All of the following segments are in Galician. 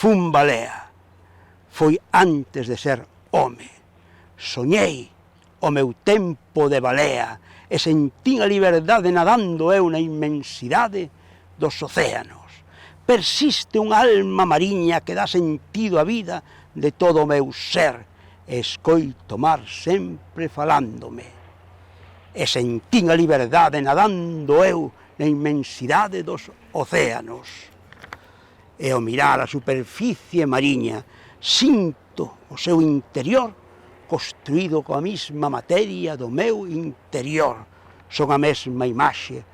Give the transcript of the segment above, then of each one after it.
fun balea, foi antes de ser home. Soñei o meu tempo de balea e sentín a liberdade nadando eu na inmensidade dos océanos. Persiste unha alma mariña que dá sentido á vida de todo o meu ser e escoito mar sempre falándome. E sentín a liberdade nadando eu na inmensidade dos océanos. E ao mirar a superficie mariña, sinto o seu interior construído coa mesma materia do meu interior. Son a mesma imaxe,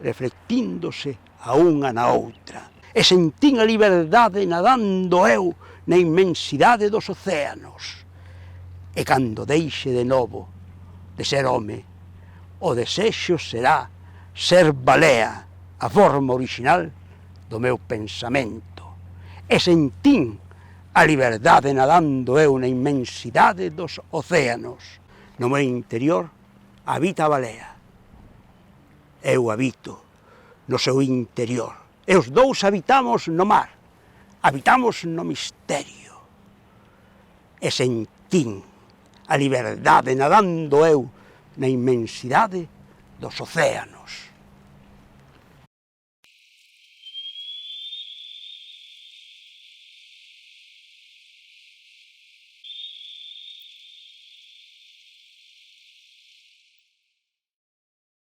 reflectíndose a unha na outra. E sentín a liberdade nadando eu na inmensidade dos océanos. E cando deixe de novo de ser home, o desexo será ser balea, a forma original do meu pensamento. E sentín a liberdade nadando eu na inmensidade dos océanos. No meu interior habita a balea. Eu habito no seu interior. E os dous habitamos no mar, habitamos no misterio. E sentín a liberdade nadando eu na inmensidade dos océanos.